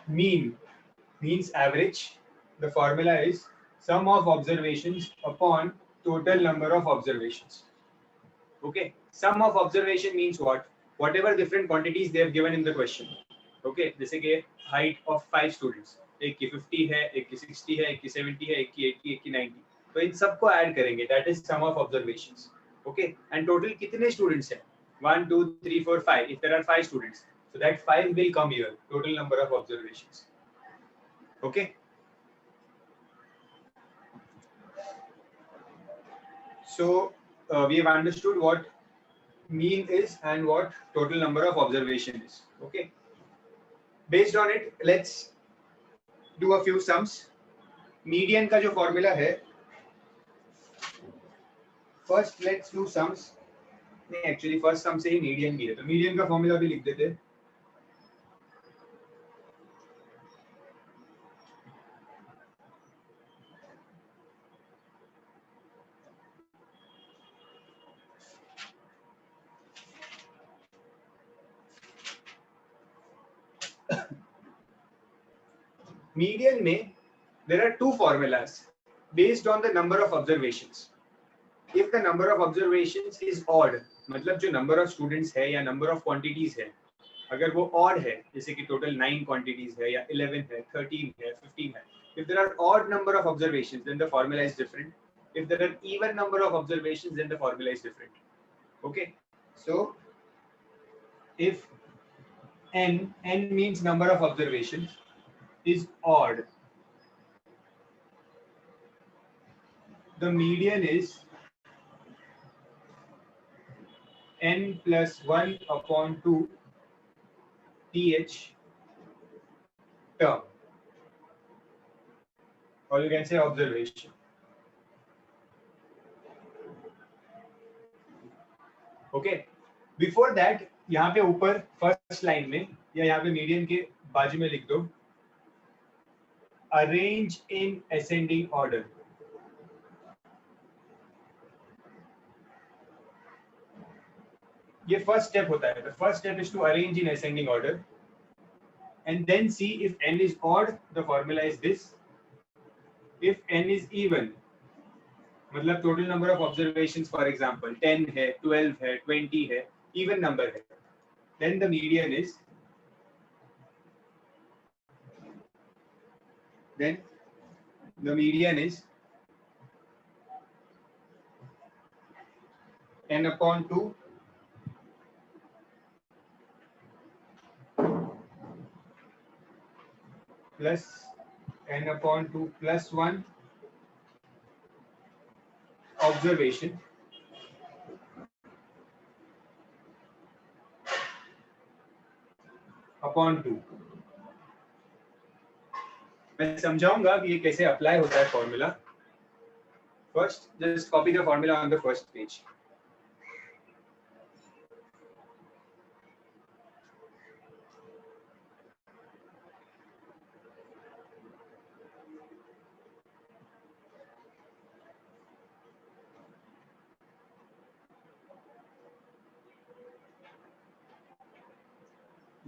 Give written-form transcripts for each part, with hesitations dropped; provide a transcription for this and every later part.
mean means average. The formula is sum of observations upon total number of observations. Okay, sum of observation means what? Whatever different quantities they have given in the question. Okay, जैसे कि height of 5 students, एक की 50 है, एक की 60 है, एक की 70 है, एक की 80, एक की 90, तो इन सबको ऐड करेंगे, that is sum of observations. Okay, and total कितने students हैं? 1 2 3 4 5. If there are 5 students, so that 5 will come here, total number of observations. Okay, so we have understood what mean is and what total number of observation is. Okay, based on it, let's do a few sums. Median का जो formula है, first let's do sums. नहीं, actually first sum से ही median भी है, तो median का formula भी लिख देते. Median में there are two formulas based on the number of observations. If the number of observations is odd, मतलब जो number of students है या number of quantities है, अगर वो odd है, जैसे कि total 9 quantities है या 11 है, 13 है, 15 है, if there are odd number of observations, then the formula is different. If there are even number of observations, then the formula is different. Okay, so if n means number of observations is odd, the median is n plus 1 upon 2 th term, or you can say observation. Okay, before that यहाँ पे ऊपर first line में या यहाँ पे median के बाजू में लिख दो अरेंज इन असेंडिंग ऑर्डर. ये फर्स्ट स्टेप होता है. The first step is to arrange in ascending order and then see if n is odd, the formula is this. If n is even, मतलब total number of observations for example 10 है, 12 है, 20 है, even number है, then the median is n upon 2 plus n upon 2 plus 1 observation upon 2. मैं समझाऊंगा कि ये कैसे अप्लाई होता है formula. First just copy the formula on the first page.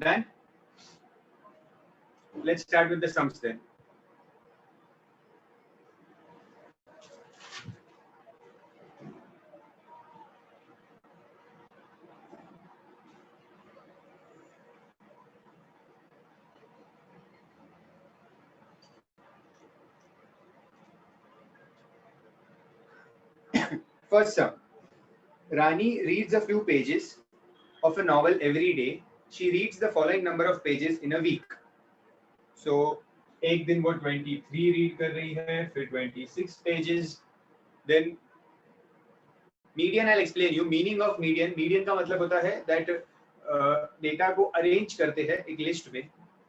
Done? Let's start with the sums then. First sum. Rani reads a few pages of a novel every day. She reads the following number of pages in a week. So एक दिन वो 23 read कर रही है, फिर 26 pages. Then median I'll explain you. Meaning of median. Median का मतलब होता है that डेटा को अरेंज करते हैं एक लिस्ट में,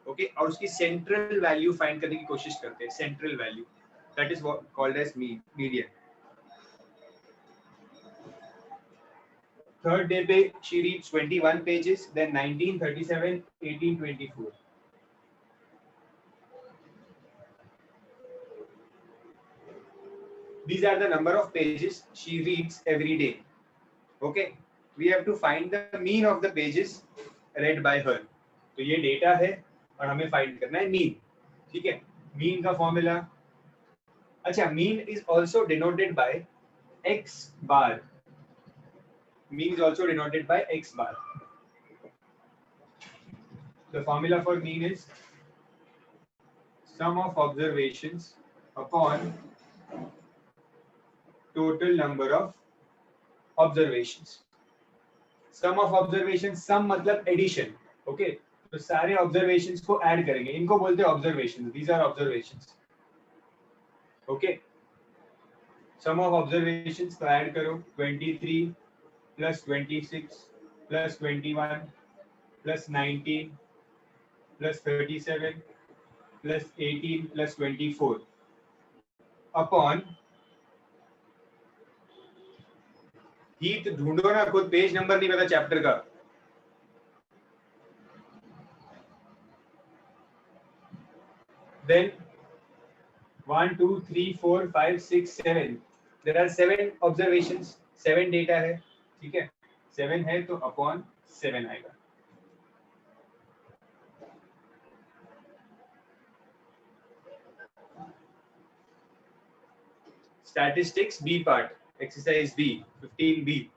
ओके, और उसकी सेंट्रल वैल्यू फाइंड करने की कोशिश करते हैं. Central value, that is called as median. Third day पे she reads 21 pages, then 19, 37, 18, 24. These are the number of pages she reads every day. Okay, we have to find the mean of the pages read by her. तो ये data है. और हमें find करना है mean. ठीक है, मीन का फॉर्मूला, अच्छा, mean is also denoted by x bar. Mean is also denoted by x bar. The formula for mean is sum of observations upon total number of observations. Sum of observations, sum मतलब addition. Okay, तो सारे observations को add करेंगे, इनको बोलते हैं observations. These are observations. Okay, sum of observations को add करो, 23 plus 26 plus 21 plus 19 plus 37 plus 18 plus 24 upon Heath ढूंढो ना खुद, पेज नंबर नहीं पता चैप्टर का. Then 1 2 3 4 5 6 7 there are 7 observations, 7 data है. ठीक है, 7 है तो अपॉन 7 आएगा. Statistics B part, exercise B, 15B.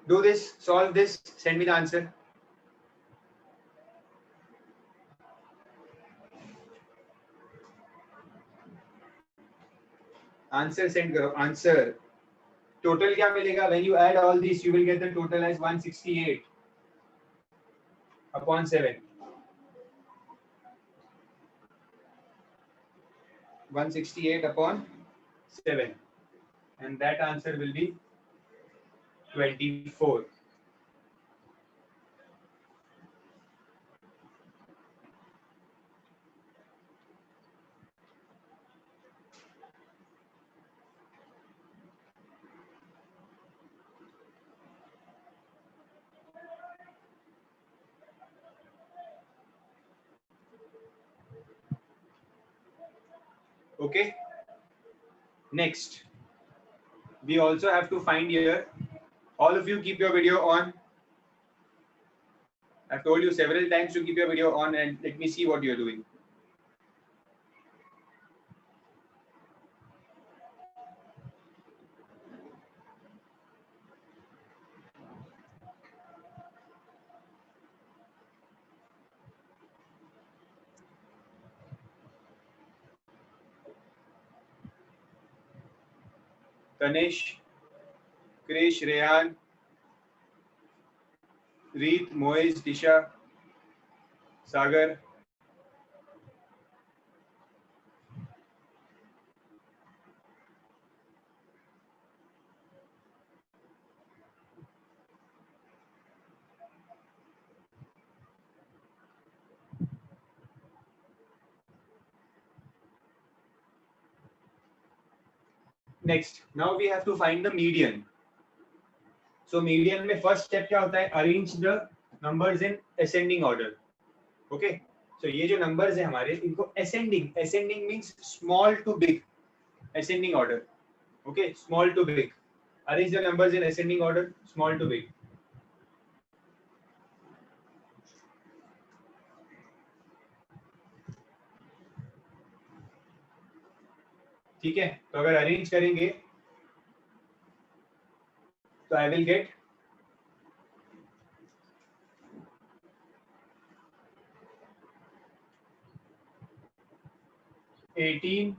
Do this, solve this, send me the answer. Answer send करो, answer. Total क्या मिलेगा? When you add all these, you will get the total as 168 upon 7. 168 upon 7, and that answer will be 24. Okay, next we also have to find here, all of you keep your video on. I've told you several times to keep your video on, and let me see what you're doing. Tanesh, Krish, Rehan, Reet, Moiz, Tisha, Sagar. Next, now we have to find the median. So median में first step क्या होता है? Arrange the numbers in ascending order. Okay. So ये जो numbers है हमारे, इनको ascending. Ascending means small to big. Ascending order. Okay. Small to big. Arrange the numbers in ascending order, small to big. ठीक है, तो अगर अरेंज करेंगे तो आई विल गेट 18,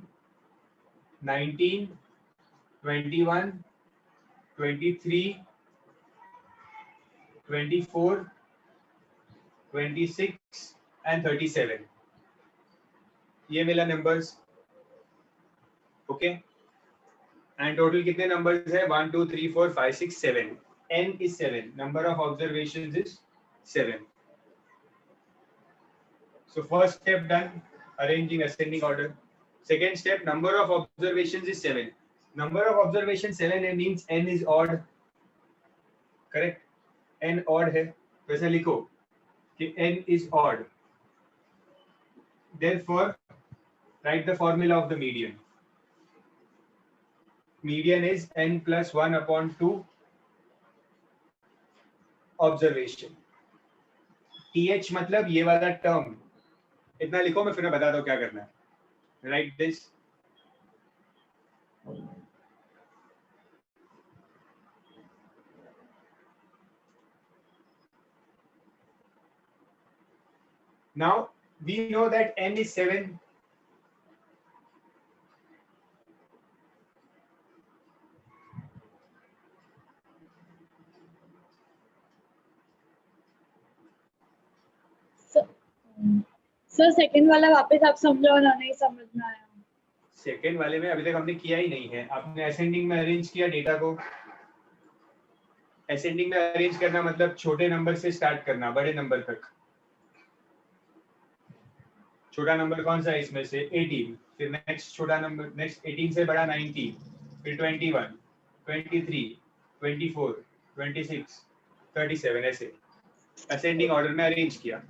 19, 21, 23, 24, 26 and 37. ये मिला numbers. Okay. And total कितने numbers है? 1 2 3 4 5 6 7. N is 7. Number of observations is 7. So first step done, arranging ascending order. Second step, number of observations is 7. Number of observations 7 means n is odd. Correct? n odd है, तो ऐसा लिखो कि n is odd. Therefore, write the formula of the median. median is n plus 1 upon 2 observation. th मतलब ये वाला term, इतना लिखो, मैं फिर मैं बताता हूँ क्या करना है. Right this. Now we know that n is 7. Sir second वाला वापस आप समझो ना, नहीं समझ में आया. सेकंड वाले में अभी तक हमने किया ही नहीं है. आपने असेंडिंग में अरेंज किया डेटा को. असेंडिंग में अरेंज करना मतलब छोटे नंबर से स्टार्ट करना बड़े नंबर तक. छोटा नंबर कौन सा है इसमें से? 18. फिर नेक्स्ट छोटा नंबर, नेक्स्ट 18 से बड़ा 19, फिर 21, 23, 24, 26, 37, ऐसे असेंडिंग ऑर्डर में अरेंज किया.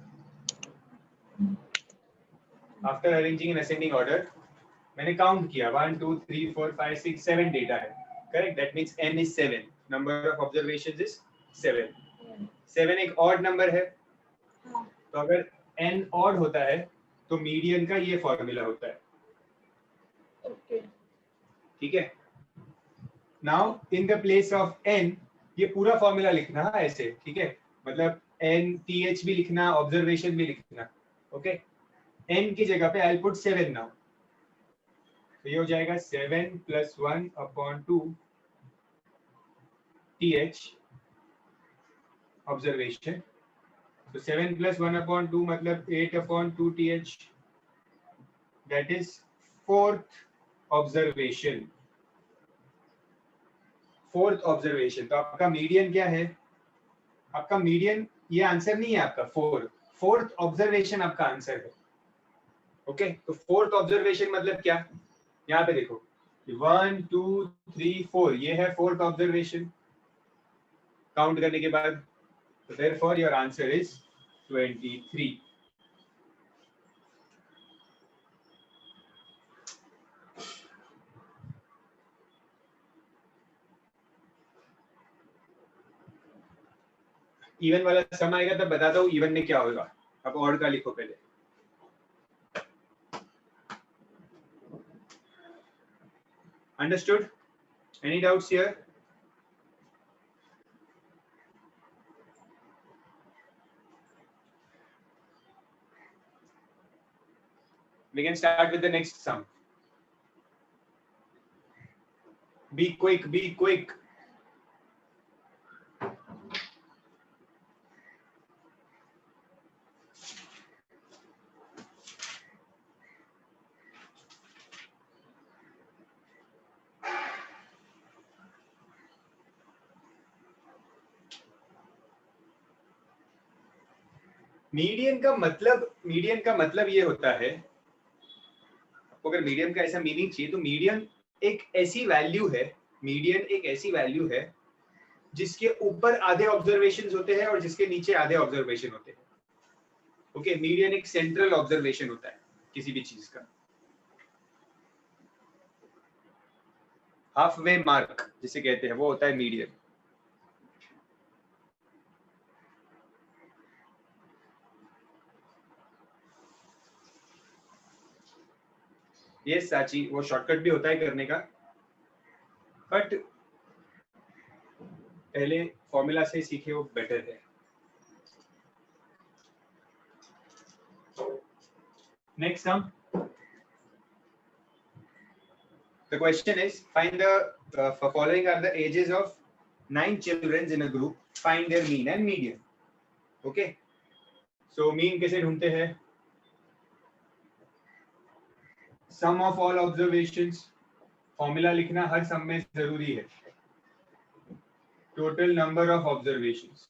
आफ्टर अरेंजिंग इन असेंडिंग ऑर्डर मैंने काउंट किया 1 2 3 4 5 6 7 डेटा है. Correct. That means n is 7. Number of observations is 7. 7 एक ऑड नंबर है. तो अगर n ऑड होता है तो मीडियन का ये फॉर्मूला होता है. ओके, ठीक है. Now in the place of n ये पूरा फॉर्मूला लिखना है ऐसे. ठीक है. मतलब n th भी लिखना, ऑब्जर्वेशन भी लिखना. ओके. n की जगह पे आई विल पुट 7 नाउ. तो ये हो जाएगा 7 plus 1 upon 2 th observation. So 7 plus 1 upon 2 मतलब 8 upon 2 th. That is fourth observation. Fourth observation. तो आपका मीडियन क्या है? आपका मीडियन ये आंसर नहीं है आपका. फोर्थ ऑब्जर्वेशन आपका आंसर है. ओके. तो फोर्थ ऑब्जर्वेशन मतलब क्या? यहाँ पे देखो 1 2 3 4 ये है फोर्थ ऑब्जर्वेशन काउंट करने के बाद. therefore your answer is 23. Even वाला सम आएगा तब बताता हूँ इवन में क्या होगा. अब ऑड का लिखो पहले. Understood? Any doubts here? We can start with the next sum. Be quick, be quick. Median का मतलब ये होता है, आपको अगर मीडियन का ऐसा मीनिंग चाहिए तो मीडियन एक ऐसी वैल्यू है, मीडियन एक ऐसी वैल्यू है जिसके ऊपर आधे ऑब्जर्वेशंस होते हैं और जिसके नीचे आधे ऑब्जर्वेशन होते हैं. ओके. मीडियन एक सेंट्रल ऑब्जर्वेशन होता है किसी भी चीज का. हाफ वे मार्क जिसे कहते हैं वो होता है मीडियन. ये साची वो शॉर्टकट भी होता है करने का, बट पहले फॉर्मूला से सीखे वो बेटर है. Next sum. The question is find the following are the ages of 9 children in a group. Find their mean and median. Okay. So mean कैसे ढूंढते हैं? Sum of all observations. Formula लिखना हर सम में जरूरी है. Total number of observations.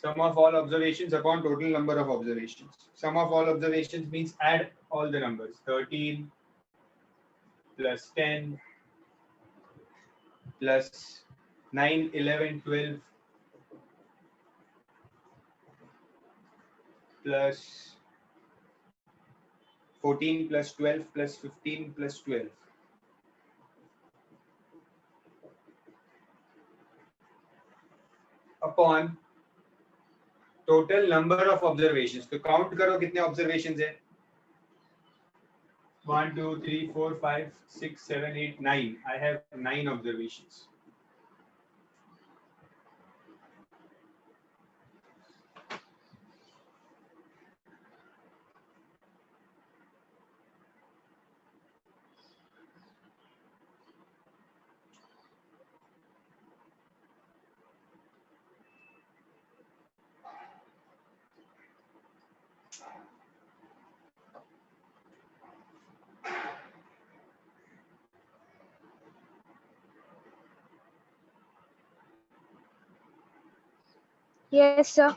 Sum of all observations upon total number of observations. Sum of all observations means add all the numbers. 13 plus 10 plus 9 11 12 plus 14 plus 12 plus 15 plus 12. Upon total number of observations. तो count करो कितने observations है। 1 2 3 4 5 6 7 8 9। I have 9 observations. Yes, sir.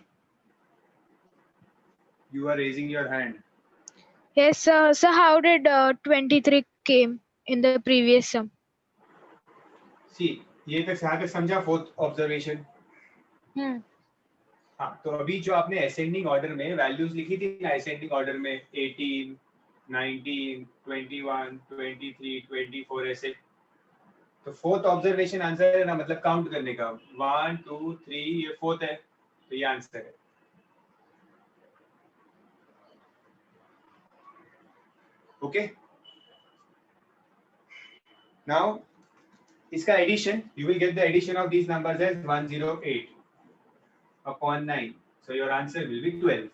You are raising your hand. Yes, sir. So how did 23 came in the previous sum? See, ये तक यहाँ तक समझा fourth observation. हाँ, तो अभी जो आपने असेंडिंग ऑर्डर में वैल्यूज लिखी थी ना, असेंडिंग ऑर्डर में 18 19 21 23 24 ऐसे, तो फोर्थ ऑब्जर्वेशन आंसर है ना, मतलब काउंट करने का 1 2 3 ये फोर्थ है, तो ये आंसर है। ओके, नाउ इसका addition, you will get the addition of these numbers as 108 upon 9, so your answer will be 12।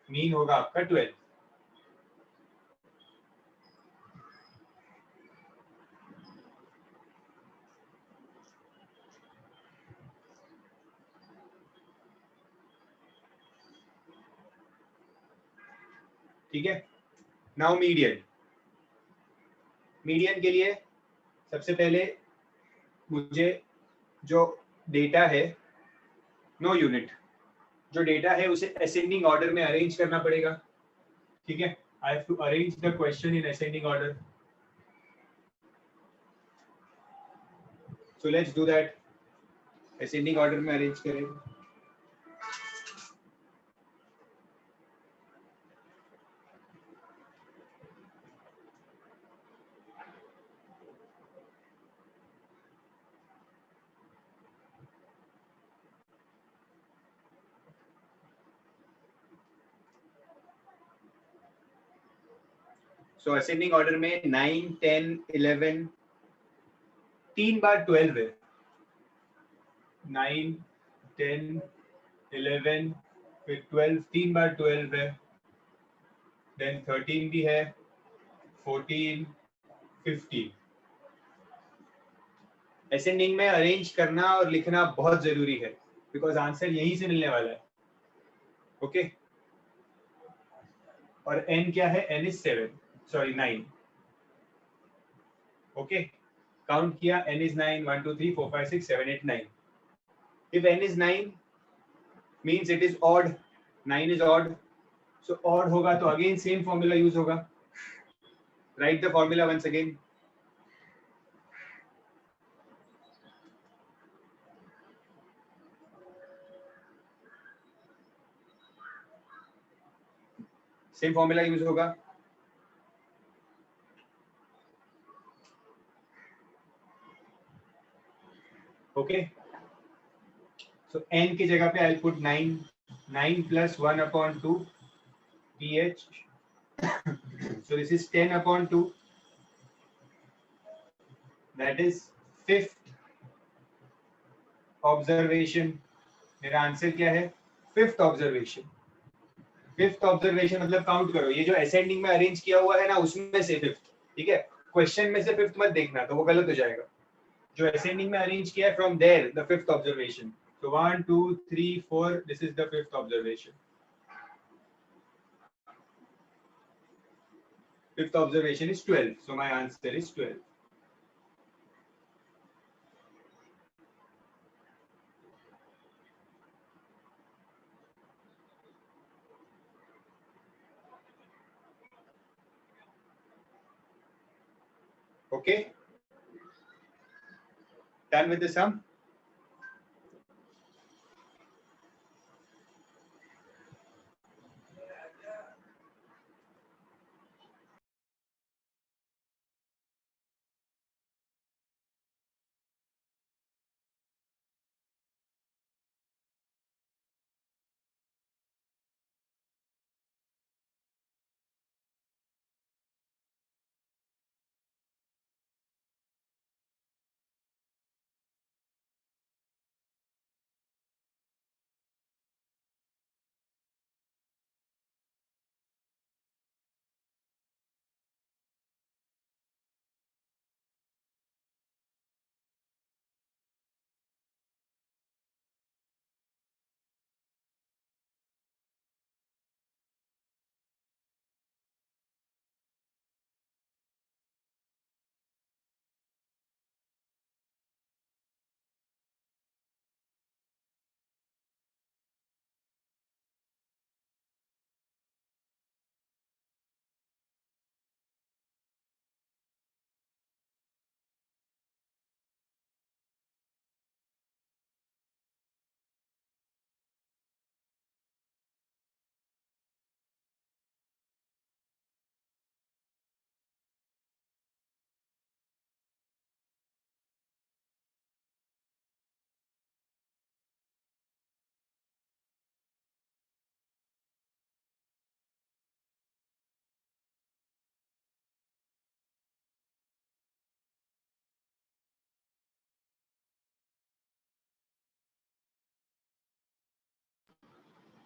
Mean होगा आपका 12। ठीक है, नाउ मीडियन। मीडियन के लिए सबसे पहले मुझे जो डेटा है, नो यूनिट, जो डेटा है उसे असेंडिंग ऑर्डर में अरेंज करना पड़ेगा। ठीक है, I have to arrange the question in ascending order. So let's do that. Ascending order में अरेंज करेंगे। सो असेंडिंग ऑर्डर में 9 10 11 तीन बार 12 है। 9 10 11 फिर 12, तीन बार 12 है। देन 13 भी है, 14 15। असेंडिंग में अरेंज करना और लिखना बहुत जरूरी है, बिकॉज आंसर यहीं से मिलने वाला है। ओके, और n क्या है? n is 7, sorry 9। Okay, count किया, n is 9, 1 2 3 4 5 6 7 8 9। If n is 9 means it is odd, 9 is odd, so odd होगा तो again same formula use होगा। Write the formula once again. Same formula use होगा। Okay, so n की जगह पे I'll put 9, 9 plus 1 upon 2 pH, so this is 10 upon 2, that is fifth observation। मेरा answer क्या है? Fifth observation. फिफ्थ ऑब्जर्वेशन मतलब count करो, ये जो असेंडिंग में अरेंज किया हुआ है ना, उसमें से फिफ्थ। ठीक है, क्वेश्चन में से फिफ्थ मत देखना, तो वो गलत हो जाएगा। जो असेंडिंग में अरेंज किया है, from there the fifth observation. So 1 2 3 4, this is the fifth observation. Fifth observation is 12, so my answer is 12. Okay, done with the sum.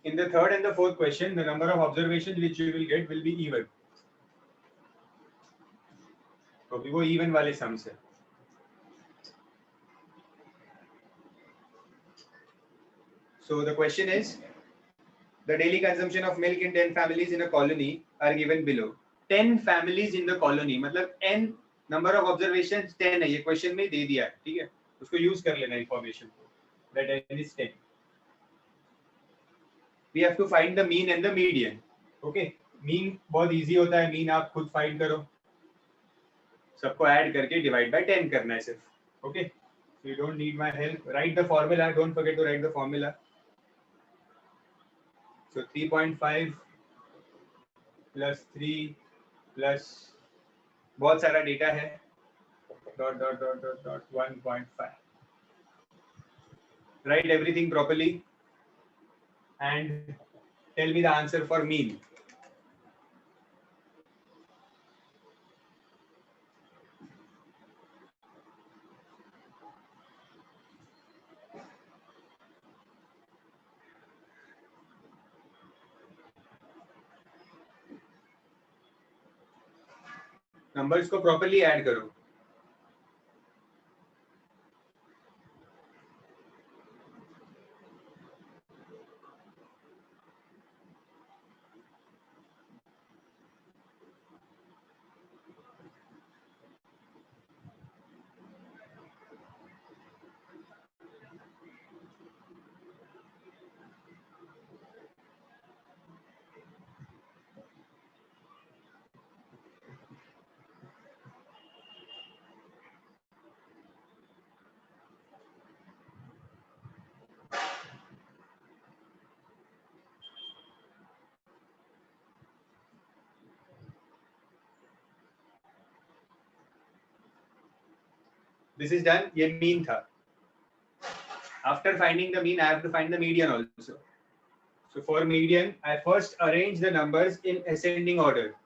in the third and the fourth question, the number of observations which you will get will be even. क्योंकि वो even वाले sums है. So the question is, the daily consumption of milk in 10 families in a colony are given below. 10 families in the colony, मतलब n number of observations 10 है, ये question में दे दिया है, ठीक है? उसको use कर लेना information को. That n is 10. We have to find the mean and the median. Okay? Mean बहुत easy होता है, mean आप खुद find करो. सबको add करके divide by 10 करना है सिर्फ. Okay? So you don't need my help. Write the formula. Don't forget to write the formula. So 3.5 plus 3 plus बहुत सारा डेटा है. Dot dot dot dot dot 1.5. Write everything properly and tell me the answer for mean. Numbers को properly add करो. This is done. ये mean था. After finding the mean, I have to find the median also. So for median, I first arrange the numbers in ascending order.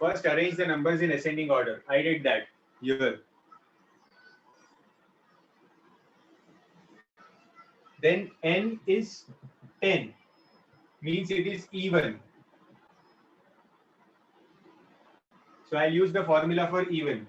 First arrange the numbers in ascending order. I did that here. Then n is 10, means it is even. So I'll use the formula for even.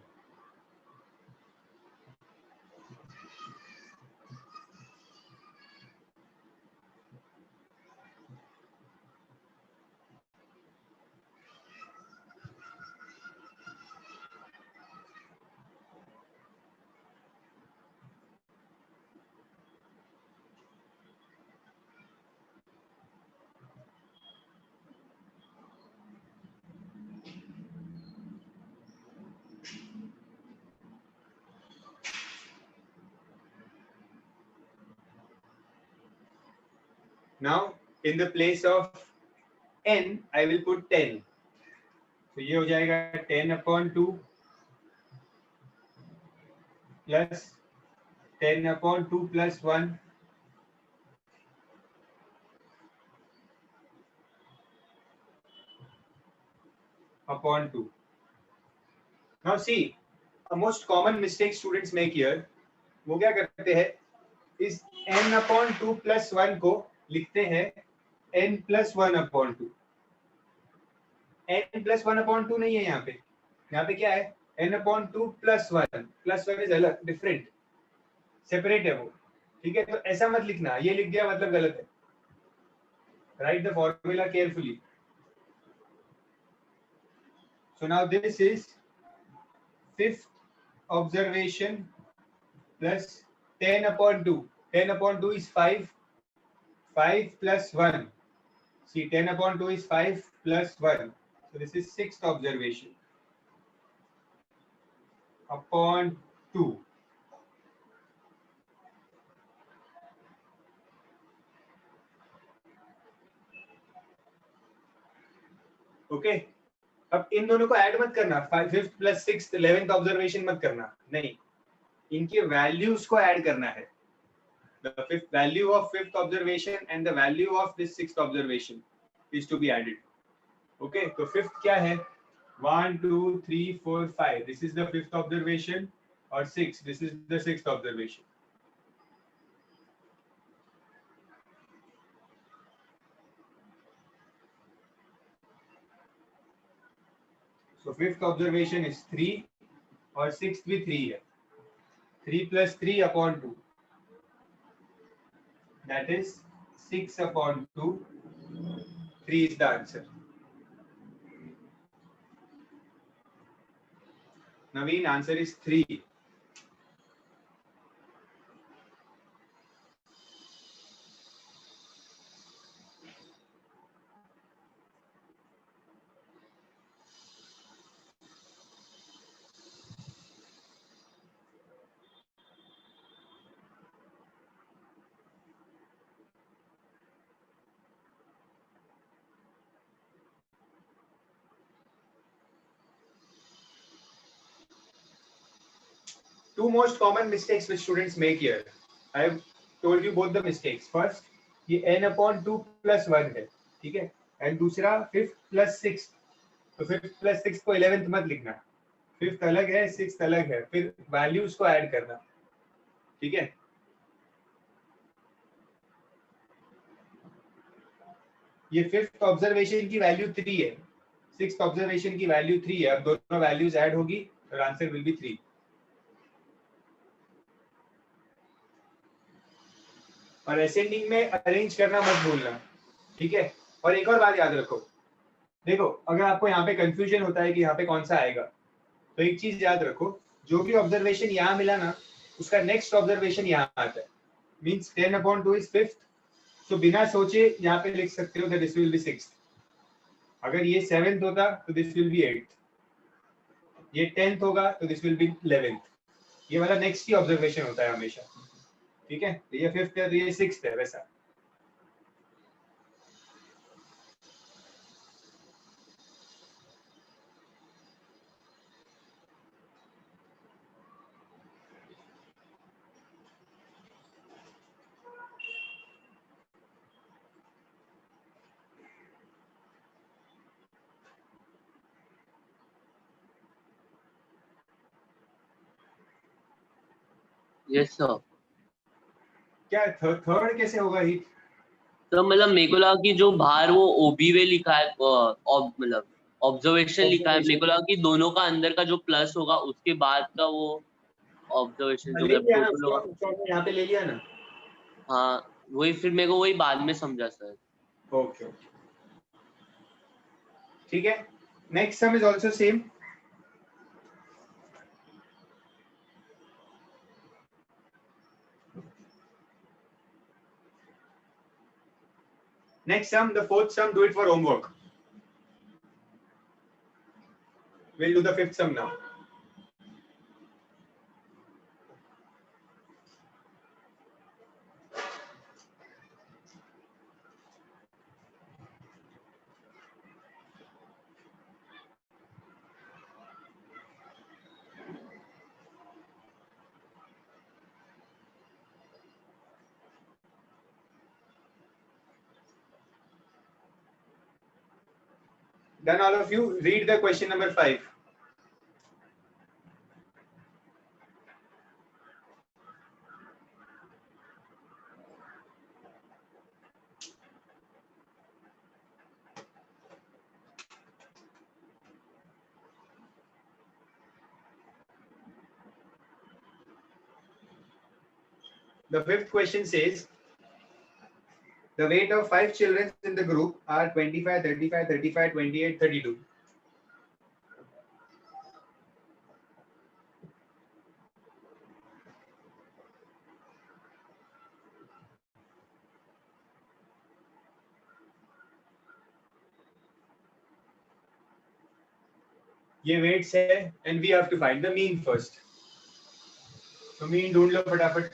Now, in the place of n, I will put 10. So ये हो जाएगा 10/2 plus 10/2 plus 1 upon 2. Now see, a most common mistake students make here, वो क्या करते हैं, इस n/2 plus 1 को लिखते हैं n plus 1/2. n plus 1/2 नहीं है यहाँ पे क्या है, n/2 plus 1. plus 1 is अलग, different, separate है वो, ठीक है? तो ऐसा मत लिखना, ये लिख दिया मतलब गलत है. Write the formula carefully. So now this is fifth observation plus 10/2. 10/2 is 5. 5 plus 1. See, 10/2 is 5 plus 1. So this is sixth observation upon 2. Okay. अब इन दोनों को ऐड मत करना. 5th plus 6th 11th observation मत करना, नहीं. इनके वैल्यूज को ऐड करना है. The fifth value of fifth observation and the value of this sixth observation is to be added. Okay, तो fifth क्या है? 1, 2, 3, 4, 5. This is the fifth observation, or 6. This is the sixth observation. So fifth observation is 3, और sixth भी 3 है. 3 plus 3 upon 2. That is 6 upon 2. 3 is the answer. Naveen, answer is 3. Two most common mistakes which students make here. I have told you both the mistakes. First, ये n upon 2 plus 1 है, ठीक है? And दूसरा fifth plus sixth. तो fifth plus sixth को 11th मत लिखना. Fifth अलग है, sixth अलग है. फिर values को add करना, ठीक है? ये fifth observation की value 3 है. Sixth observation की value 3 है. अब दोनों values add होगी, और answer will be 3. और असेंडिंग में अरेंज करना मत भूलना, ठीक है? और एक और बात याद रखो, देखो अगर आपको यहाँ पे कंफ्यूजन होता है कि यहाँ पे कौन सा आएगा, तो एक चीज याद रखो, जो भी ऑब्जर्वेशन यहाँ मिला ना, उसका नेक्स्ट ऑब्जर्वेशन यहाँ आता है. मींस 10 upon 2 is fifth, तो बिना सोचे यहाँ पे लिख सकते हो that this will be sixth. अगर ये 7th होता तो this will be 8th. ये 10th होगा तो this will be 11th. ये वाला नेक्स्ट ही ऑब्जर्वेशन होता है हमेशा, ठीक है? तो ये 5th है तो ये 6th है, वैसा. Yes sir. क्या थर्ड कैसे होगा ही? तो मतलब मेरे को लगा कि जो बाहर वो ओबीवे लिखा है, मतलब ऑब्जर्वेशन लिखा है, मेरे को लगा कि दोनों का अंदर का जो प्लस होगा उसके बाद का वो ऑब्जर्वेशन जो टोटल होगा. यहाँ पे ले लिया ना. हाँ वही, फिर मेरे को वही बाद में समझा सर. ओके, ठीक है. Next sum is also same. Next sum, the fourth sum, do it for homework. We'll do the fifth sum now. Then all of you read the question number 5. The fifth question says, the weight of 5 children in the group are 25, 35, 35, 28, 32. ये weights है, and we have to find the mean first. तो mean ढूंढ लो फटाफट.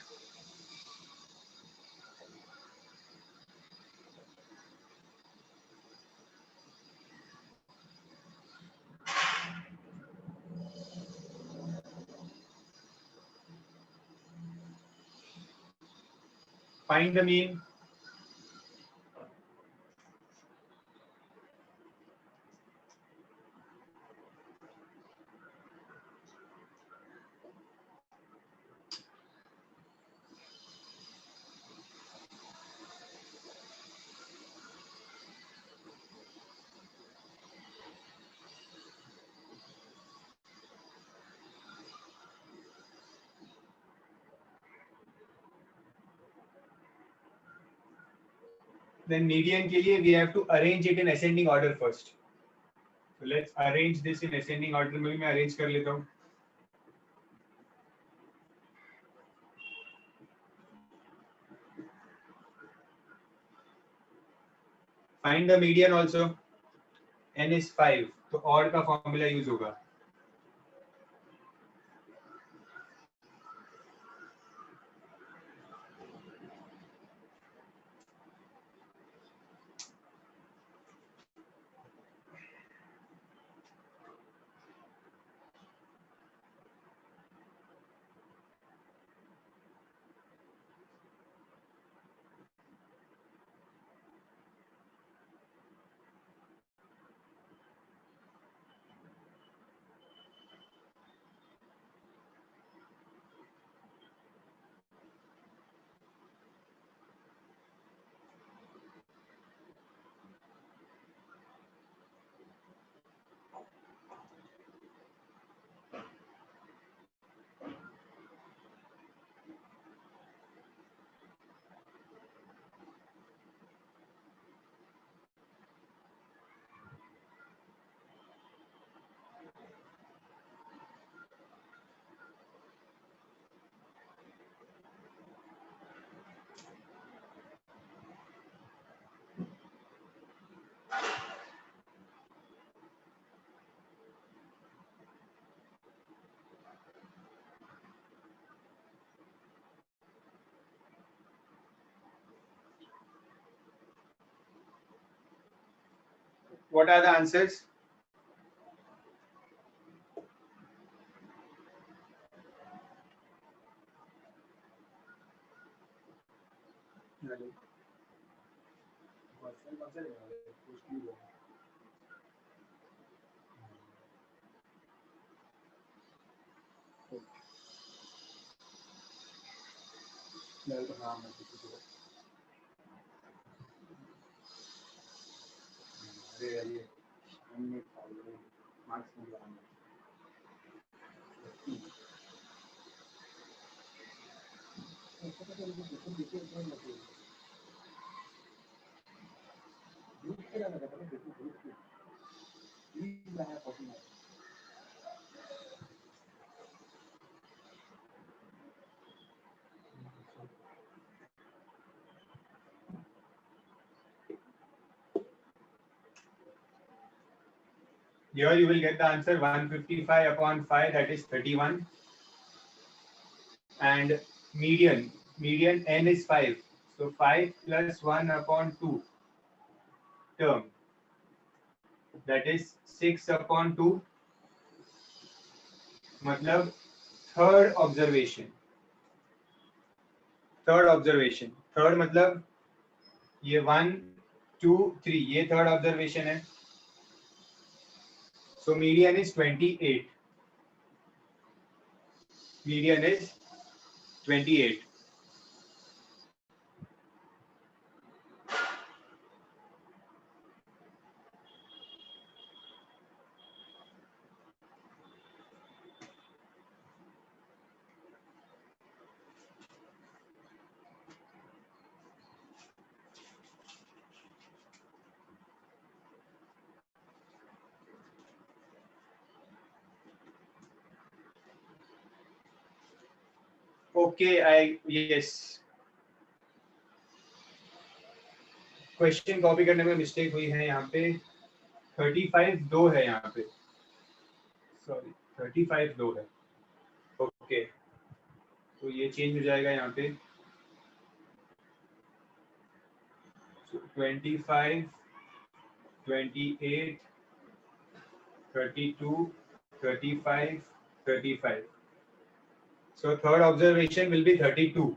Find the mean. Then median के लिए we have to arrange it in ascending order first. So let's arrange this in ascending order में भी मैं arrange कर लेता हूँ. Find the median also. N is 5. तो और का फॉर्मूला यूज होगा. What are the answers? Here you will get the answer 155 upon 5, that is 31. And median n is 5. So 5 plus 1 upon 2 term, that is 6 upon 2. मतलब third observation. Third मतलब ये 1, 2, 3 ये third observation है. So median is 28. Median is 28. Okay, yes. Question copy करने में mistake हुई है यहाँ पे. 35 2 है यहाँ पे. सॉरी 35 2 है. ओके तो ये चेंज हो जाएगा यहाँ पे. 25 28 32 35 35. So third observation will be 32.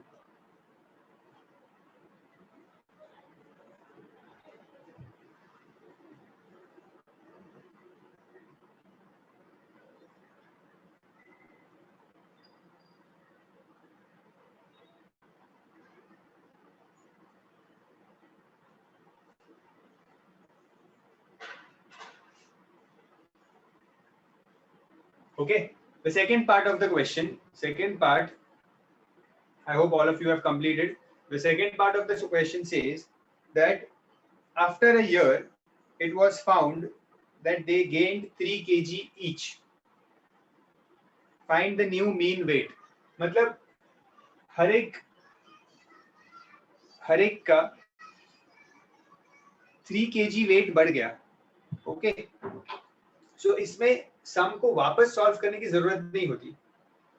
Okay, the second part of the question, second part, I hope all of you have completed. The second part of the question says that after a year, it was found that they gained 3 kg each. Find the new mean weight. मतलब हर एक का 3 kg wait बढ़ गया. Okay, सो इसमें सम को वापस solve करने की जरूरत नहीं होती.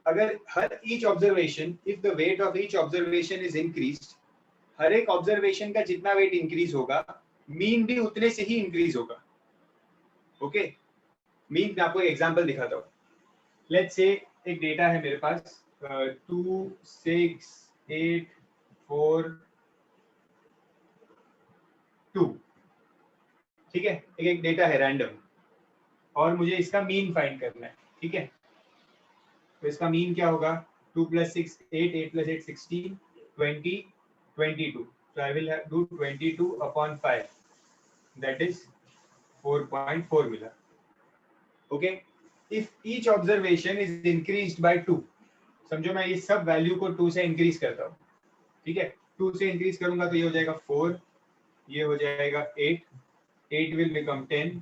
अगर हर each observation, if the weight of each observation is increased, हर एक ऑब्जर्वेशन का जितना वेट इंक्रीज होगा, मीन भी उतने से ही इंक्रीज होगा. ओके, मीन मैं आपको एक एग्जांपल दिखाता हूँ. लेट्स से एक डेटा है मेरे पास 2 6 8 4 2. ठीक है, एक डेटा है रैंडम और मुझे इसका मीन फाइंड करना है. ठीक है, तो इसका मीन क्या होगा? 2 + 6 8, 8 + 8 16, 20 22. So I will have do 22 upon 5, that is 4.4 मिला. Okay, if each observation is increased by 2, समझो मैं ये सब वैल्यू को 2 से इंक्रीज करता हूँ. ठीक है, 2 से इंक्रीज करूंगा तो ये हो जाएगा 4, ये हो जाएगा 8, 8 will become 10,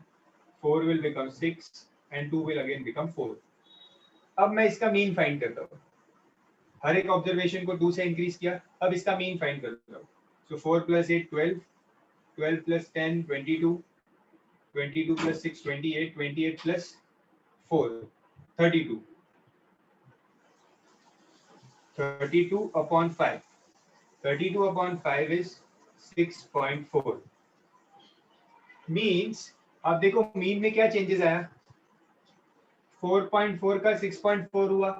4 will become 6 and 2 will again become 4. अब मैं इसका मीन फाइंड करता हूँ. हर एक ऑब्जर्वेशन को 2 से इंक्रीज किया, अब इसका मीन फाइंड करता हूँ. सो 4 + 8 12, 12 + 10 22, 22 + 6 28, 28 + 4 32, 32 upon 5, 32 upon 5 is 6.4. मीन्स अब देखो मीन में क्या चेंजेस आया. 4.4 का 6.4 हुआ,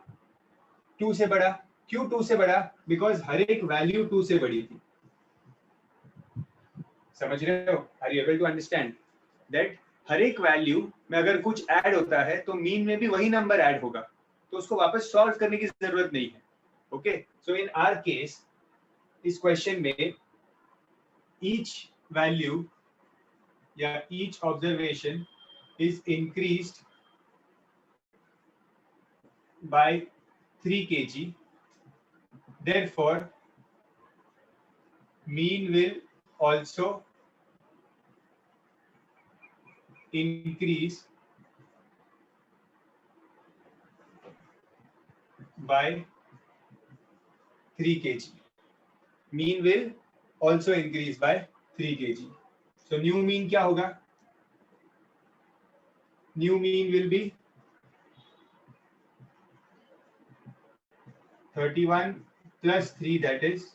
2 से बढ़ा. क्यों 2 से बढ़ा? बिकॉज हर एक वैल्यू 2 से बड़ी थी. समझ रहे हो? Are you able to understand that हर एक वैल्यू में अगर कुछ ऐड होता है तो मीन में भी वही नंबर ऐड होगा, तो उसको वापस सॉल्व करने की जरूरत नहीं है. Okay, so in our case इस क्वेश्चन में ईच वैल्यू या each observation is increased by 3 kg. Therefore, mean will also increase by 3 kg. Mean will also increase by 3 kg. So new mean क्या होगा? New mean will be 31 plus 3, that is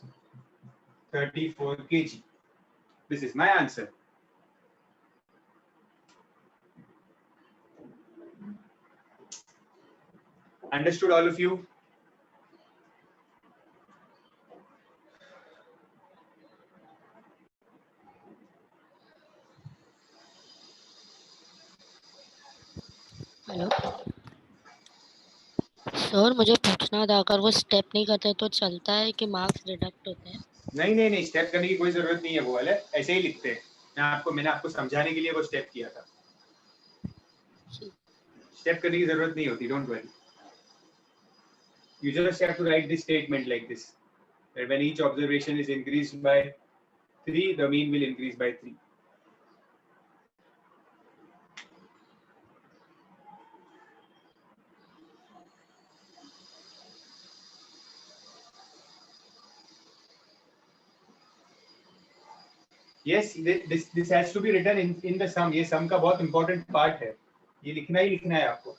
34 kg. This is my answer. Understood all of you? Hello sir, मुझे पूछना था अगर वो step नहीं करते तो चलता है कि मार्क्स डिडक्ट होते हैं? नहीं, स्टेप करने की कोई जरूरत नहीं है. वो वाले ऐसे ही लिखते हैं. मैंने आपको समझाने के लिए वो स्टेप किया था. स्टेप करने की जरूरत नहीं होती. Don't worry. You just have to write this statement like this, that when each observation is increased by 3, the mean will increase by 3. Yes, this has to be written in the sum. ये sum का बहुत important part है. ये लिखना ही लिखना है आपको.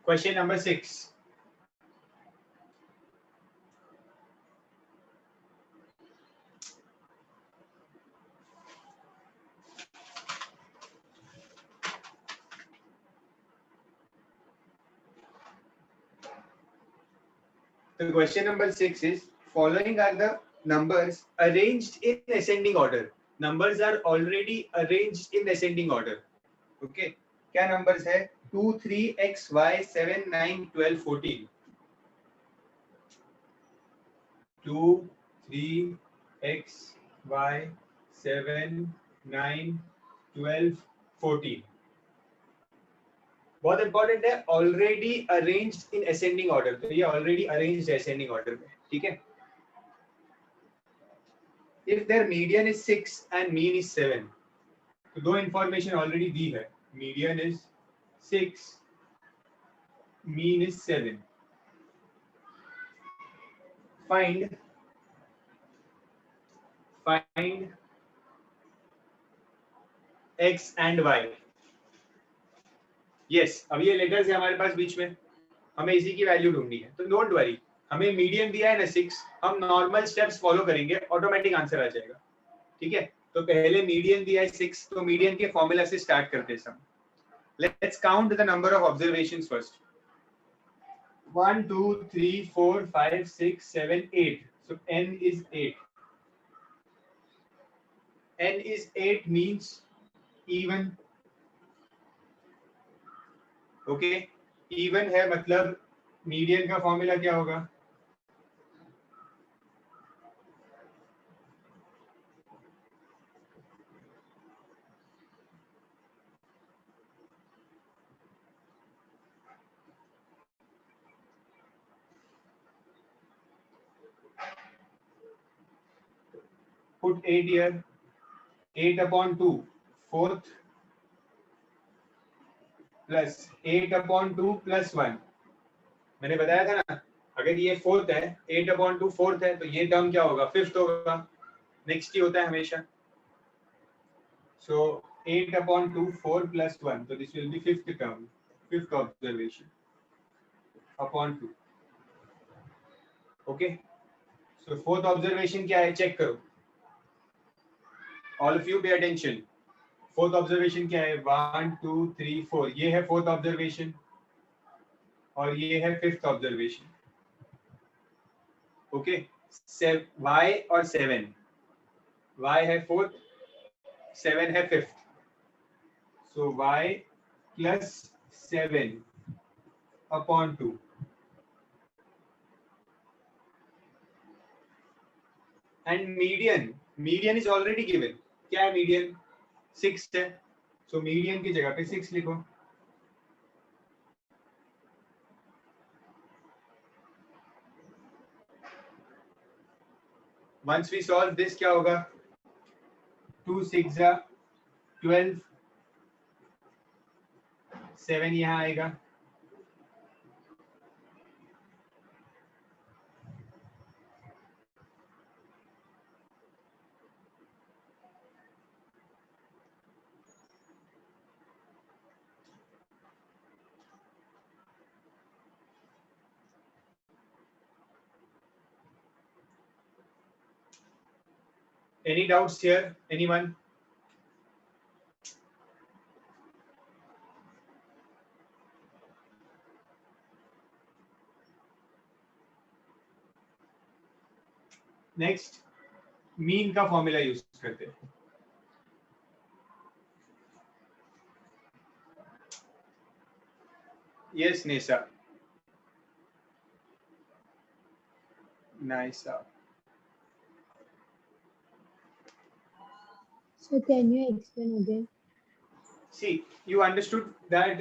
Question number 6. The question number 6 is, following are the numbers arranged in ascending order. Numbers are already arranged in ascending order. Okay, क्या numbers है? 2, 3, x, y, 7, 9, 12, 14. 2, 3, x, y, 7, 9, 12, 14. बहुत इंपॉर्टेंट है, already arranged in ascending order. तो ये already arranged ascending order में, ठीक है. If their median is 6 and mean is 7, तो दो इंफॉर्मेशन ऑलरेडी दी है. Median is 6, mean is 7. Find x and y. Yes, अब ये लेटर्स है हमारे पास बीच में, हमें इसी की वैल्यू ढूंढनी है. तो डोंट वरी, हमें मीडियन दिया है ना 6, हम नॉर्मल स्टेप्स फॉलो करेंगे, ऑटोमेटिक आंसर आ जाएगा. ठीक है, तो पहले मीडियन दिया है 6, तो मीडियन के फॉर्मूला से स्टार्ट करते हैं सब. Let's count the number of observations first. 1, 2, 3, 4, 5, 6, 7, 8. So n is 8. N is 8 means even. Okay, even है मतलब मीडियन का फॉर्मूला क्या होगा? Put 8 here. 8 upon 2, fourth, plus 8 upon 2 plus 1. मैंने बताया था ना, अगर ये फोर्थ है, 8 upon 2 फोर्थ है, तो ये टर्म क्या होगा? फिफ्थ होगा. नेक्स्ट ही होता है हमेशा. सो 8 upon 2 4 plus 1, so this will be fifth term, fifth observation upon 2. Okay, so fourth observation क्या है? चेक करो. All of you pay attention. Fourth observation क्या है? 1, 2, 3, 4. ये है फोर्थ ऑब्जर्वेशन और ये है फिफ्थ ऑब्जर्वेशन. ओके, y और 7. y है फोर्थ, 7 है fifth. So y plus 7 upon 2. And median is already given. क्या है मीडियन? 6 है. सो मीडियन की जगह पे 6 लिखो. Once we solve this क्या होगा? 2 6 12, 7 यहाँ आएगा. Any doubts here? Anyone? Next, mean का फॉर्मूला यूज करते हैं. Yes, Nisa. Nice. So can you explain again? See, you understood that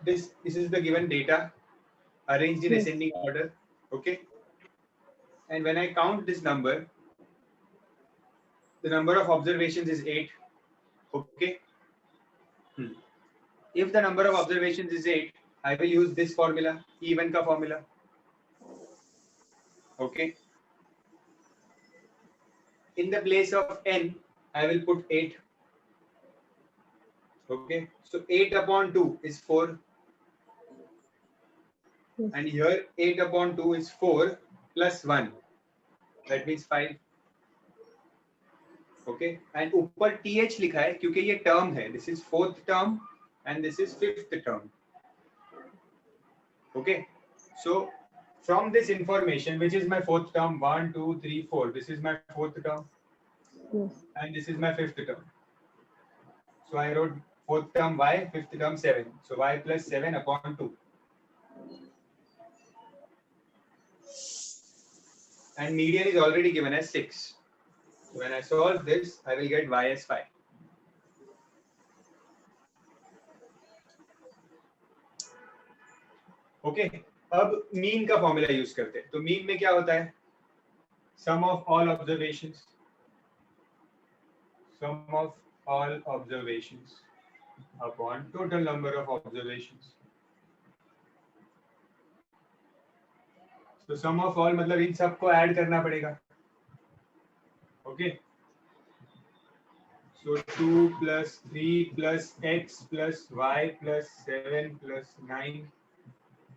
this is the given data arranged in Yes. ascending order. Okay, and when I count this number, the number of observations is 8. Okay. If the number of observations is 8, I will use this formula, even ka formula. Okay. In the place of n, I will put 8. Okay, so 8 upon 2 is 4. Yes. And here 8 upon 2 is 4 plus 1. That means 5. Okay, and ऊपर th लिखा है क्योंकि ये term है. This is fourth term and this is fifth term. Okay, so From this information, which is my fourth term, 1, 2, 3, 4. This is my fourth term, Yes. and this is my fifth term. So I wrote fourth term y, fifth term 7. So y plus 7 upon 2. And median is already given as 6. So when I solve this, I will get y as 5. Okay अब mean का formula use करते हैं. तो mean में क्या होता है? Sum of all observations, sum of all observations upon total number of observations. तो सम ऑफ ऑल मतलब इन सबको ऐड करना पड़ेगा. Okay so 2 plus 3 plus x plus y plus 7 plus 9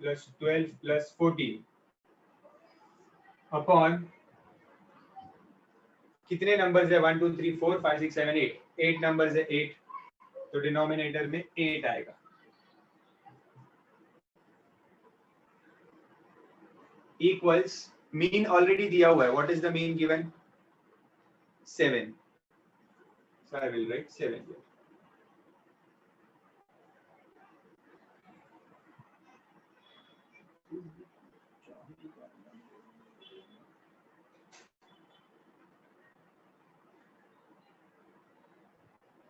plus 12 plus 14 upon कितने नंबर्स है? 1 2 3 4 5 6 7 8. 8 नंबर्स है 8. तो denominator में 8 आएगा. इक्वल्स मीन ऑलरेडी दिया हुआ है. What is the mean given? 7. So I will write 7 here.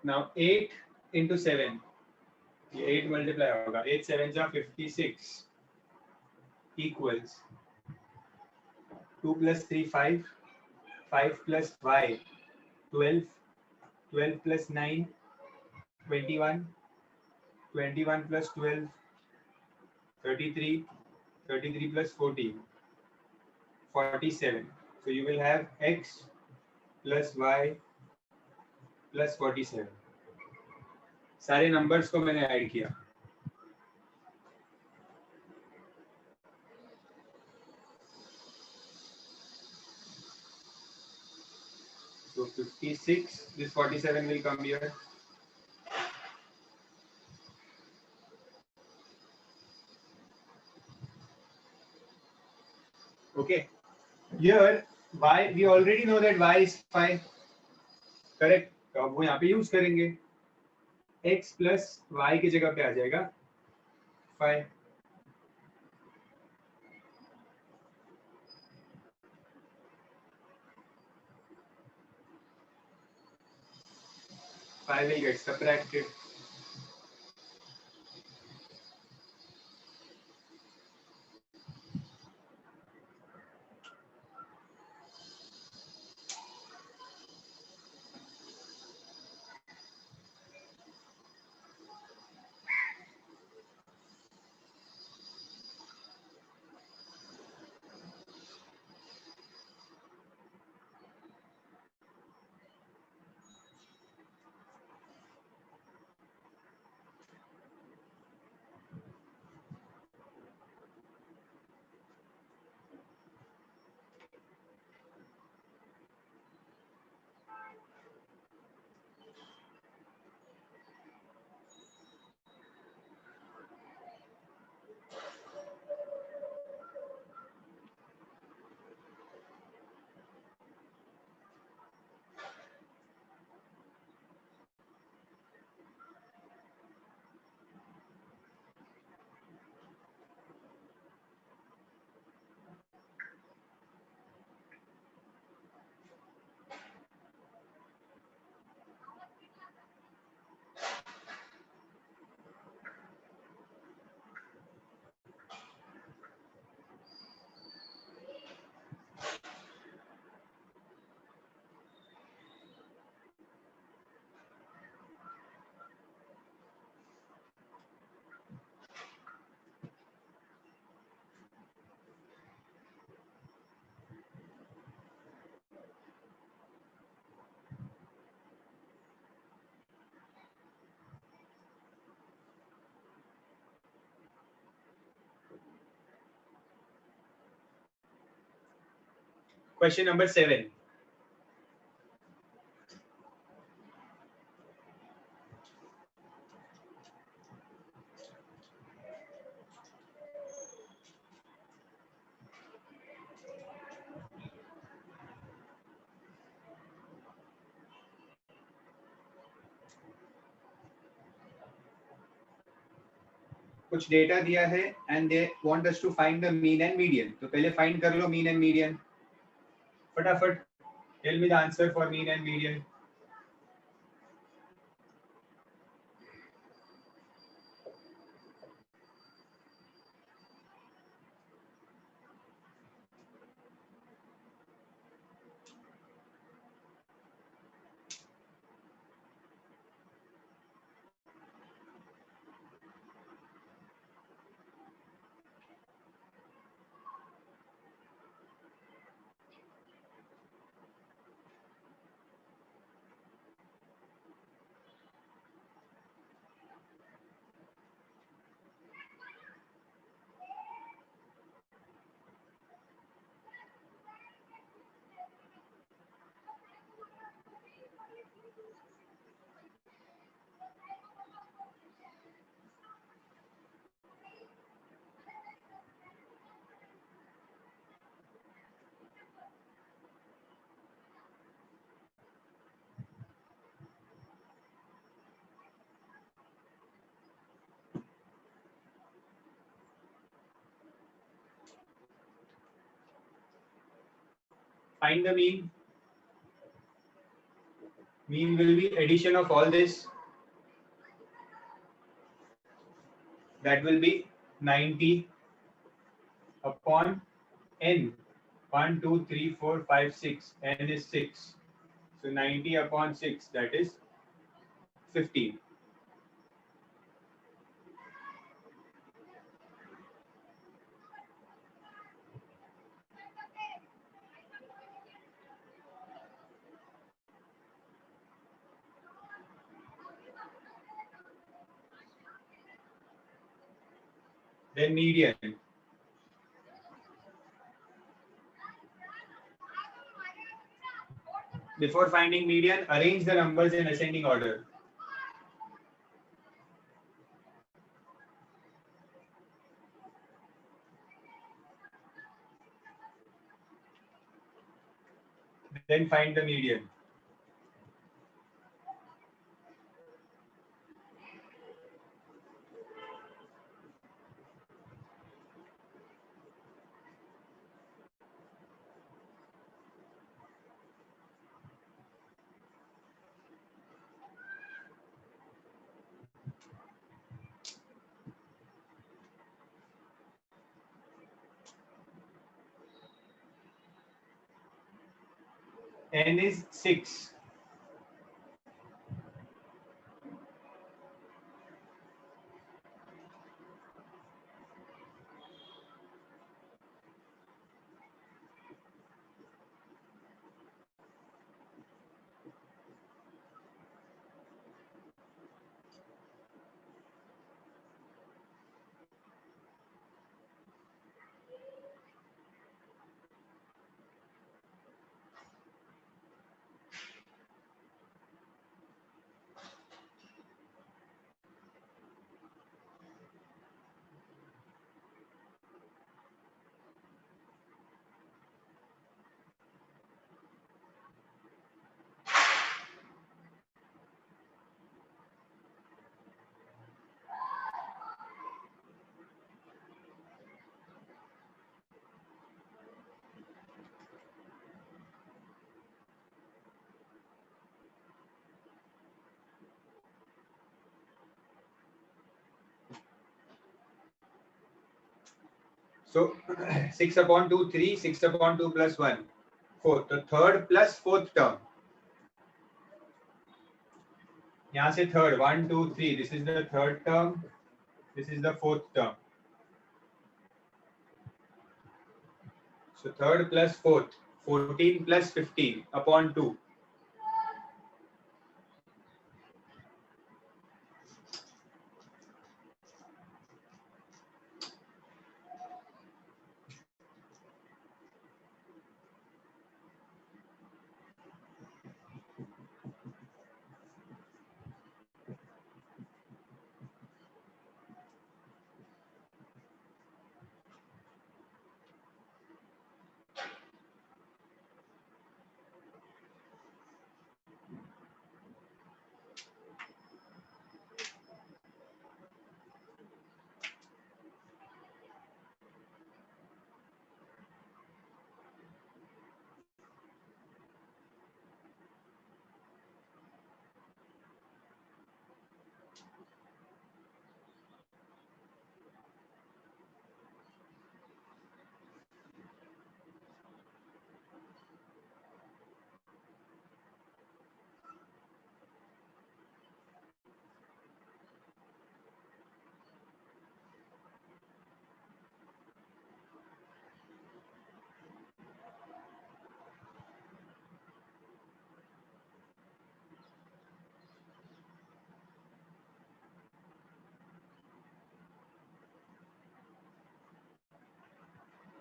Now 8 into 7. ये 8 multiply होगा. 8 7 जा 56 equals 2 plus 3 5, 5 plus y 12, 12 plus 9 21, 21 plus 12 33, 33 plus 14 47. So you will have x plus y plus 47. सारे numbers को मैंने add किया. So 56, this 47 will come here. Okay. Here y, we already know that y is 5. Correct. तो अब वो यहाँ पे use करेंगे. x plus y की जगह पे आ जाएगा 5. Five will get subtracted. Question number 7. कुछ डेटा दिया है and they want us to find the mean and median, तो पहले फाइंड कर लो मीन एंड मीडियन फटाफट. Tell me the answer for mean and median. Find the mean. Mean will be addition of all this. That will be 90 upon n. 1, 2, 3, 4, 5, 6. N is 6. So 90 upon 6, that is 15. Then median. Before finding median, arrange the numbers in ascending order. Then find the median. N is 6. So 6 upon 2, 3, 6 upon 2 plus 1, 4. The third plus fourth term. यहाँ से third, 1, 2, 3. This is the third term. This is the fourth term. So third plus fourth, 14 plus 15 upon 2.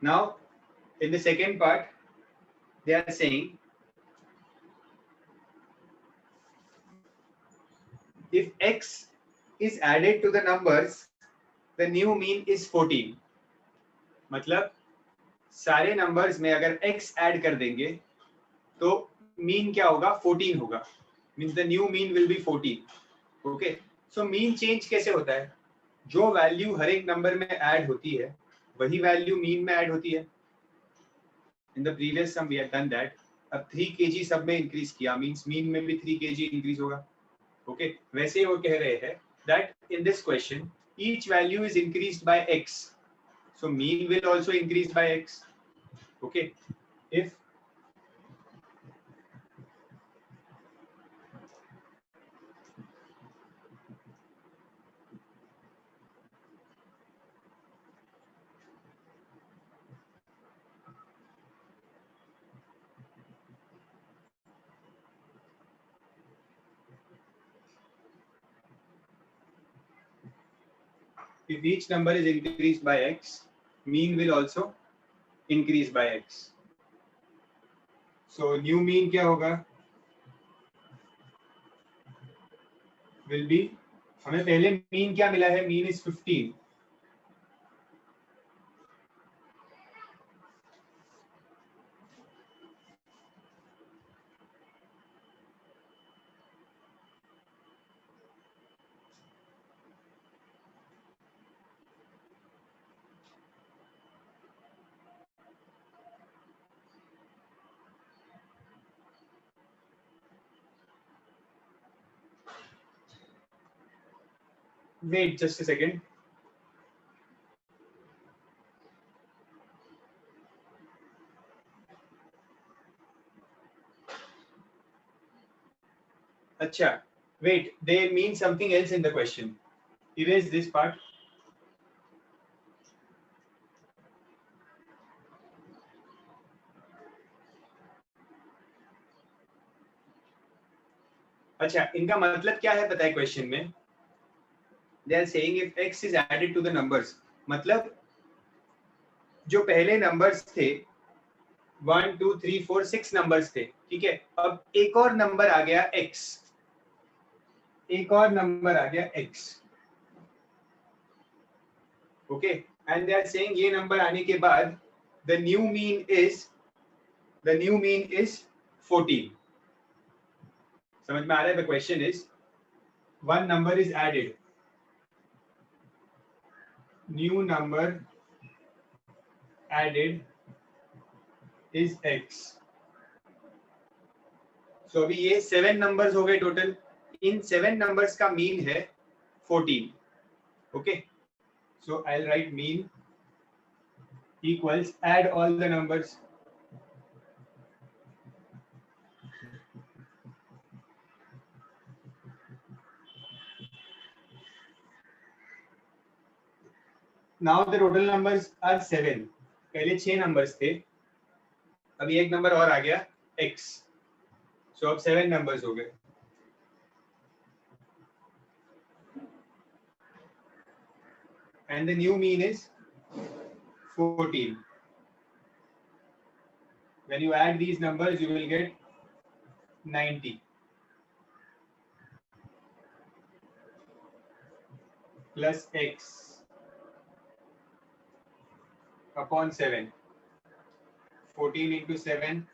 Now, in the second part, they are saying if x is added to the numbers, the new mean is 14. मतलब सारे numbers में अगर x add कर देंगे तो mean क्या होगा? 14 होगा. Means the new mean will be 14. Okay, so mean change कैसे होता है? जो वैल्यू हर एक नंबर में ऐड होती है वही वैल्यू मीन में ऐड होती है. In the previous sum we have done that. अब 3 kg सब में इंक्रीज किया, मींस मीन में भी 3 kg इंक्रीज होगा. ओके, वैसे ही वो कह रहे हैं that in this question each value is increased by x, so mean will also increase by x. Okay, if each number is increased by x, mean will also increase by x. So new mean क्या होगा? Will be, हमें पहले mean क्या मिला है? Mean is 15. Wait just a second. अच्छा, wait, they mean something else in the question. Erase this part. अच्छा, इनका मतलब क्या है पता है क्वेश्चन में? They are saying if x is added to the numbers, मतलब जो पहले नंबर्स थे 1 2 3 4 6 नंबर्स थे, ठीक है. अब एक और नंबर आ गया x, एक और नंबर आ गया x. Okay, and they are saying ये नंबर आने के बाद द न्यू मीन इज 14. समझ में आ रहा है? The question is one number is added, new number added is x. So अभी ये 7 नंबर्स हो गए टोटल. इन 7 नंबर्स का मीन है 14. Okay, so I will write mean equals add all the numbers. Now the total numbers are 7. पहले 6 numbers थे, अभी एक नंबर और आ गया x. सो अब 7 नंबर्स हो गए. And the new mean is 14. When you add these numbers, you will get 90 plus x upon 7. 14 into 7.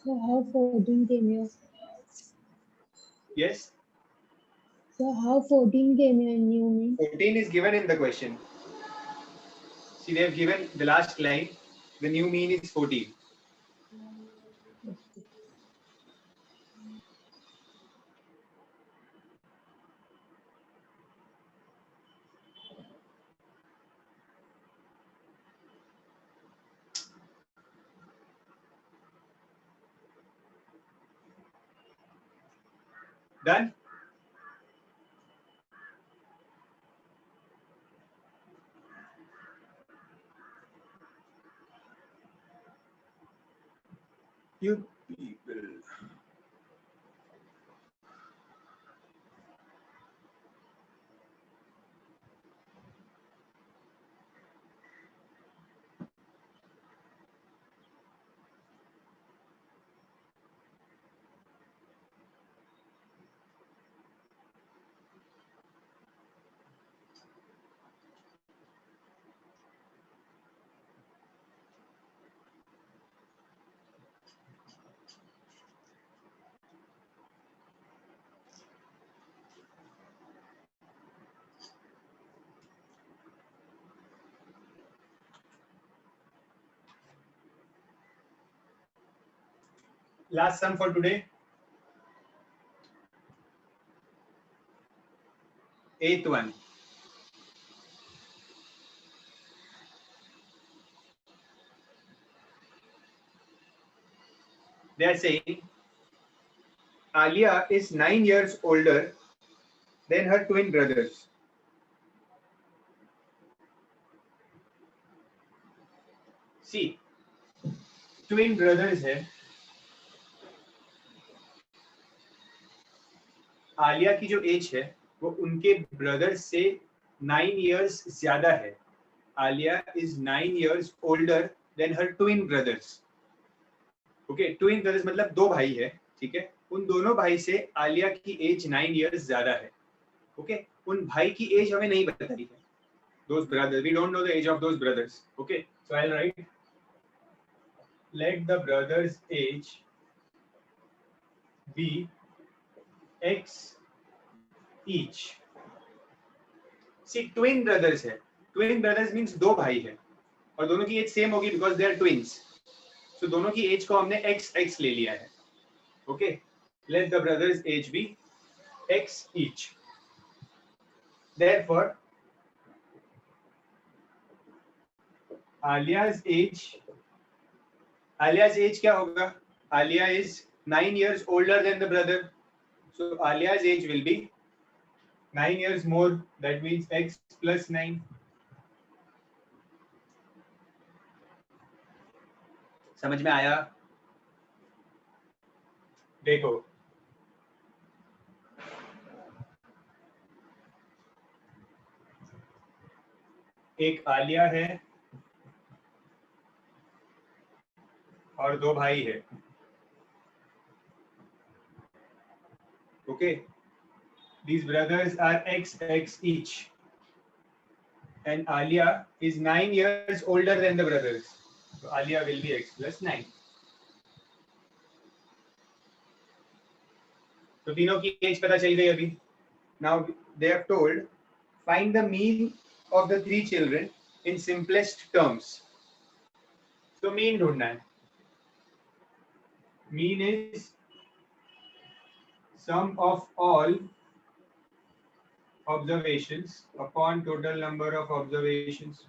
So how 14 came here? Yes, So how 14 came here in new mean? 14 is given in the question. See, they have given the last line. The new mean is 14. Done? You people. Last sum for today. 8th one. They are saying Alia is 9 years older than her twin brothers. See, twin brothers है. आलिया की जो as है वो उनके brother से 9 years ज्यादा है. Alia is 9 years older than her twin brothers. Okay, twin brothers मतलब दो भाई है, ठीक है. उन दोनों भाई से आलिया की एज 9 years ज्यादा है. ओके, उन भाई की एज हमें नहीं बताई है. Those brothers, we don't know the age of those brothers. Okay, so I'll write, let the brothers' age be X each. See, twin brothers है. Twin brothers means दो भाई है और दोनों की एज सेम होगी because they are twins. So दोनों की एज को हमने x ले लिया है. Okay, let the brothers' age be X each. Therefore, Alia's age क्या होगा? Alia is 9 years older than the brother. So Alia's age will be 9 years more. That means X plus 9. समझ में आया? देखो, एक आलिया है और दो भाई है. Okay, these brothers are X each, and Alia is 9 years older than the brothers. So Alia will be X plus 9. तो तीनों की एज पता चल गई अभी. Now they have told, find the mean of the three children in simplest terms. तो mean ढूंढना है. Mean is sum of all observations upon total number of observations.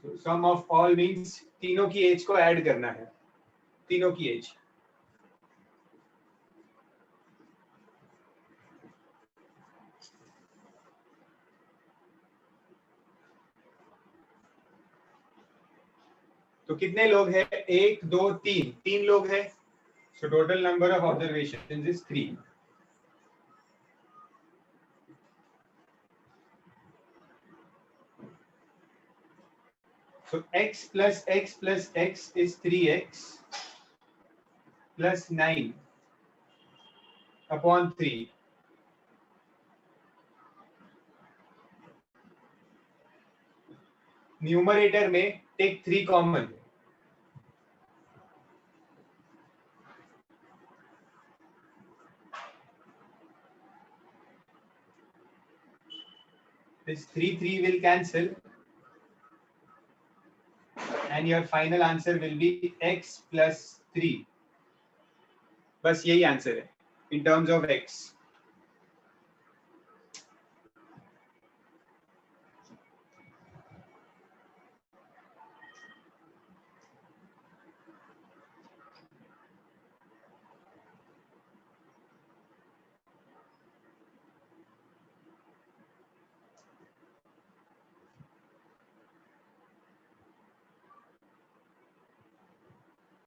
So sum of all means तीनों की as को add करना है. तीनों की एज. तो कितने लोग हैं? 1 2 3, 3 लोग हैं. So total number of observations is 3. So x plus x plus x is 3x plus 9 upon 3. Numerator में take 3 common. This 3 will cancel, and your final answer will be x plus 3. बस यही answer है in terms of x.